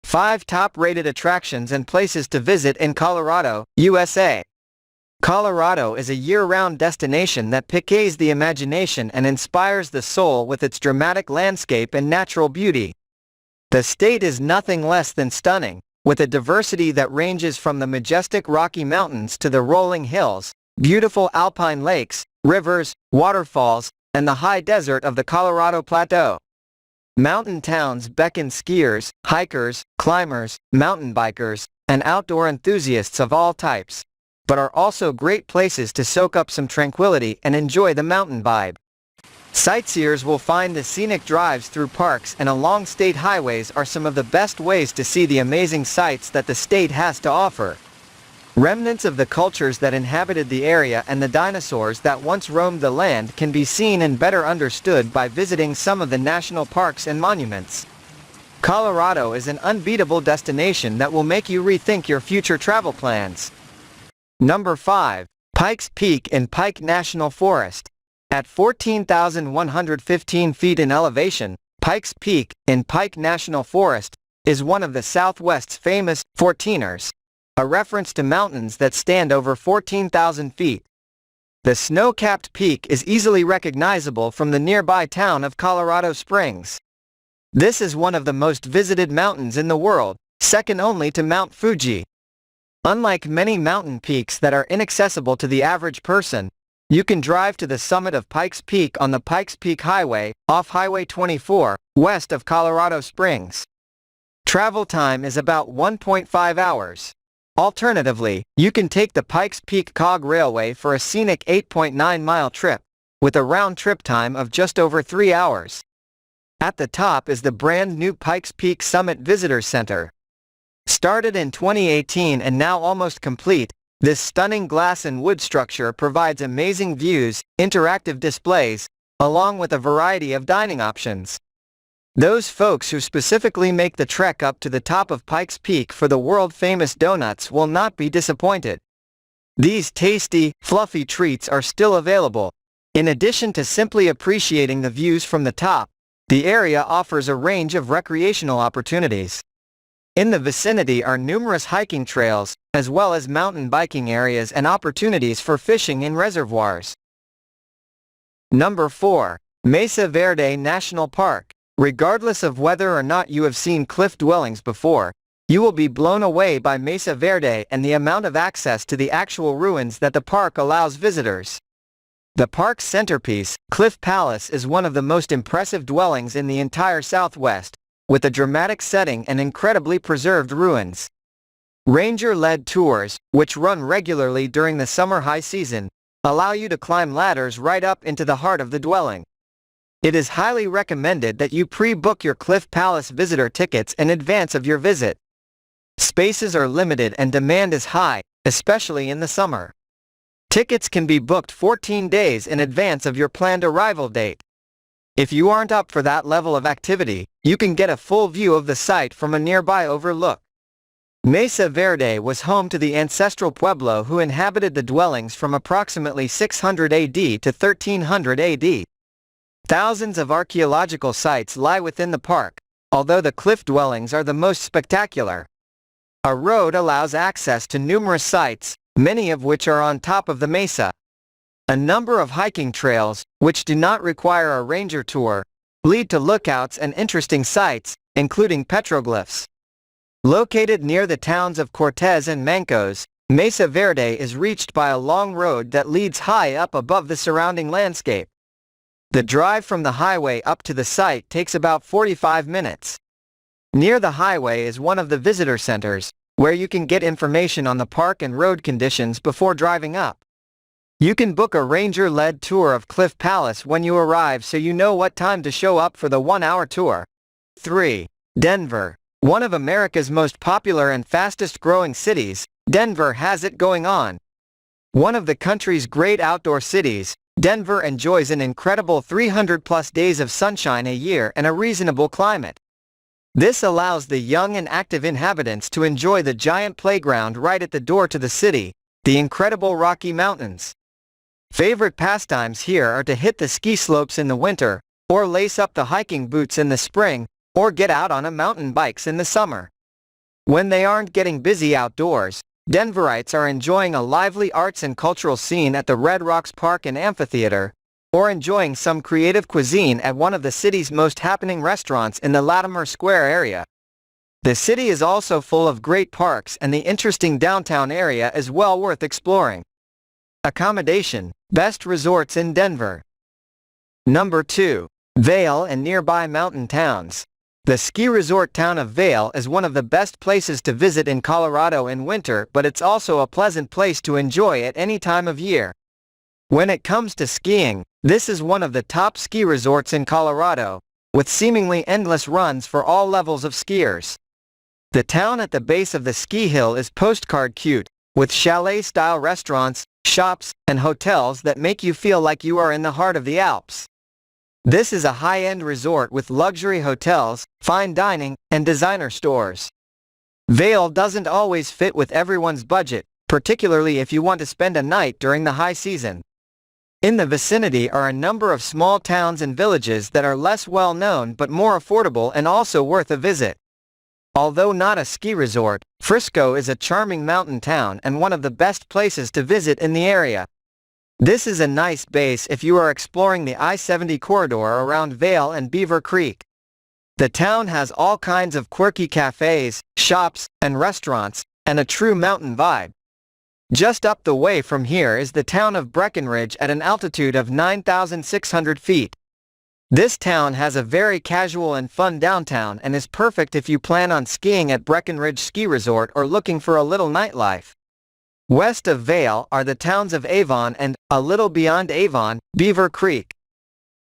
5 top-rated attractions and places to visit in Colorado, USA. Colorado is a year-round destination that piques the imagination and inspires the soul with its dramatic landscape and natural beauty. The state is nothing less than stunning, with a diversity that ranges from the majestic Rocky Mountains to the rolling hills, beautiful alpine lakes, rivers, waterfalls, and the high desert of the Colorado Plateau. Mountain towns beckon skiers, hikers, climbers, mountain bikers, and outdoor enthusiasts of all types, but are also great places to soak up some tranquility and enjoy the mountain vibe. Sightseers will find the scenic drives through parks and along state highways are some of the best ways to see the amazing sights that the state has to offer. Remnants of the cultures that inhabited the area and the dinosaurs that once roamed the land can be seen and better understood by visiting some of the national parks and monuments. Colorado is an unbeatable destination that will make you rethink your future travel plans. Number 5. Pikes Peak in Pike National Forest. At 14,115 feet in elevation, Pikes Peak in Pike National Forest is one of the Southwest's famous 14ers, a reference to mountains that stand over 14,000 feet. The snow-capped peak is easily recognizable from the nearby town of Colorado Springs. This is one of the most visited mountains in the world, second only to Mount Fuji. Unlike many mountain peaks that are inaccessible to the average person, you can drive to the summit of Pikes Peak on the Pikes Peak Highway, off Highway 24, west of Colorado Springs. Travel time is about 1.5 hours. Alternatively, you can take the Pikes Peak Cog Railway for a scenic 8.9-mile trip, with a round-trip time of just over 3 hours. At the top is the brand-new Pikes Peak Summit Visitor Center. Started in 2018 and now almost complete, this stunning glass and wood structure provides amazing views, interactive displays, along with a variety of dining options. Those folks who specifically make the trek up to the top of Pikes Peak for the world-famous donuts will not be disappointed. These tasty, fluffy treats are still available. In addition to simply appreciating the views from the top, the area offers a range of recreational opportunities. In the vicinity are numerous hiking trails, as well as mountain biking areas and opportunities for fishing in reservoirs. Number 4. Mesa Verde National Park. Regardless of whether or not you have seen cliff dwellings before, you will be blown away by Mesa Verde and the amount of access to the actual ruins that the park allows visitors. The park's centerpiece, Cliff Palace, is one of the most impressive dwellings in the entire Southwest, with a dramatic setting and incredibly preserved ruins. Ranger-led tours, which run regularly during the summer high season, allow you to climb ladders right up into the heart of the dwelling. It is highly recommended that you pre-book your Cliff Palace visitor tickets in advance of your visit. Spaces are limited and demand is high, especially in the summer. Tickets can be booked 14 days in advance of your planned arrival date. If you aren't up for that level of activity, you can get a full view of the site from a nearby overlook. Mesa Verde was home to the ancestral pueblo who inhabited the dwellings from approximately 600 AD to 1300 AD. Thousands of archaeological sites lie within the park, although the cliff dwellings are the most spectacular. A road allows access to numerous sites, many of which are on top of the mesa. A number of hiking trails, which do not require a ranger tour, lead to lookouts and interesting sites, including petroglyphs. Located near the towns of Cortez and Mancos, Mesa Verde is reached by a long road that leads high up above the surrounding landscape. The drive from the highway up to the site takes about 45 minutes. Near the highway is one of the visitor centers, where you can get information on the park and road conditions before driving up. You can book a ranger-led tour of Cliff Palace when you arrive so you know what time to show up for the 1-hour tour. 3. Denver. One of America's most popular and fastest-growing cities, Denver has it going on. One of the country's great outdoor cities, Denver enjoys an incredible 300-plus days of sunshine a year and a reasonable climate. This allows the young and active inhabitants to enjoy the giant playground right at the door to the city, the incredible Rocky Mountains. Favorite pastimes here are to hit the ski slopes in the winter, or lace up the hiking boots in the spring, or get out on a mountain bikes in the summer. When they aren't getting busy outdoors, Denverites are enjoying a lively arts and cultural scene at the Red Rocks Park and Amphitheater, or enjoying some creative cuisine at one of the city's most happening restaurants in the Latimer Square area. The city is also full of great parks, and the interesting downtown area is well worth exploring. Accommodation: best resorts in Denver. Number 2. Vail and nearby mountain towns. The ski resort town of Vail is one of the best places to visit in Colorado in winter, but it's also a pleasant place to enjoy at any time of year. When it comes to skiing, this is one of the top ski resorts in Colorado, with seemingly endless runs for all levels of skiers. The town at the base of the ski hill is postcard cute, with chalet-style restaurants, shops, and hotels that make you feel like you are in the heart of the Alps. This is a high-end resort with luxury hotels, fine dining, and designer stores. Vail doesn't always fit with everyone's budget, particularly if you want to spend a night during the high season. In the vicinity are a number of small towns and villages that are less well known but more affordable and also worth a visit. Although not a ski resort, Frisco is a charming mountain town and one of the best places to visit in the area. This is a nice base if you are exploring the I-70 corridor around Vail and Beaver Creek. The town has all kinds of quirky cafes, shops, and restaurants, and a true mountain vibe. Just up the way from here is the town of Breckenridge at an altitude of 9,600 feet. This town has a very casual and fun downtown and is perfect if you plan on skiing at Breckenridge Ski Resort or looking for a little nightlife. West of Vail are the towns of Avon and, a little beyond Avon, Beaver Creek.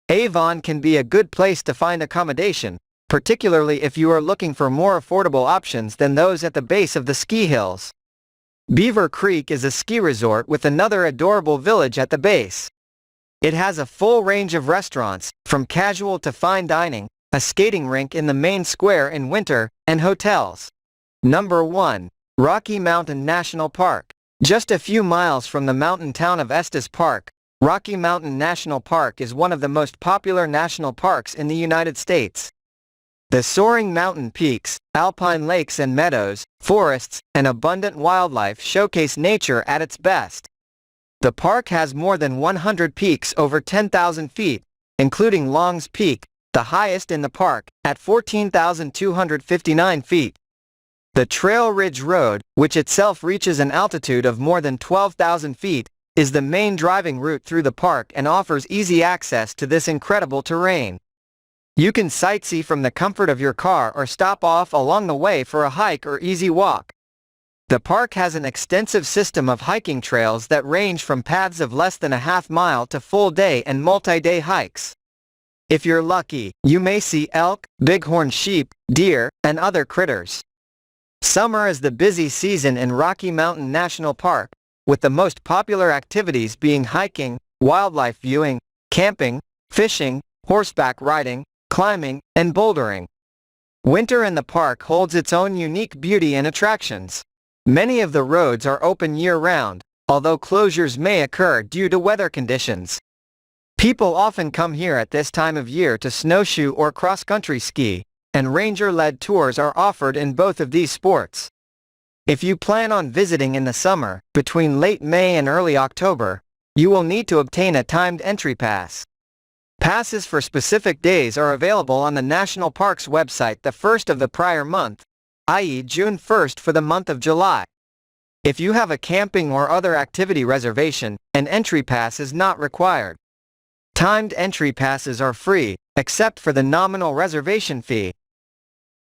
Avon can be a good place to find accommodation, particularly if you are looking for more affordable options than those at the base of the ski hills. Beaver Creek is a ski resort with another adorable village at the base. It has a full range of restaurants, from casual to fine dining, a skating rink in the main square in winter, and hotels. Number 1. Rocky Mountain National Park. Just a few miles from the mountain town of Estes Park, Rocky Mountain National Park is one of the most popular national parks in the United States. The soaring mountain peaks, alpine lakes and meadows, forests, and abundant wildlife showcase nature at its best. The park has more than 100 peaks over 10,000 feet, including Long's Peak, the highest in the park, at 14,259 feet. The Trail Ridge Road, which itself reaches an altitude of more than 12,000 feet, is the main driving route through the park and offers easy access to this incredible terrain. You can sightsee from the comfort of your car or stop off along the way for a hike or easy walk. The park has an extensive system of hiking trails that range from paths of less than a half mile to full-day and multi-day hikes. If you're lucky, you may see elk, bighorn sheep, deer, and other critters. Summer is the busy season in Rocky Mountain National Park, with the most popular activities being hiking, wildlife viewing, camping, fishing, horseback riding, climbing, and bouldering. Winter in the park holds its own unique beauty and attractions. Many of the roads are open year-round, although closures may occur due to weather conditions. People often come here at this time of year to snowshoe or cross-country ski, and ranger-led tours are offered in both of these sports. If you plan on visiting in the summer, between late May and early October, you will need to obtain a timed entry pass. Passes for specific days are available on the National Park's website the first of the prior month, i.e. June 1st for the month of July. If you have a camping or other activity reservation, an entry pass is not required. Timed entry passes are free, except for the nominal reservation fee,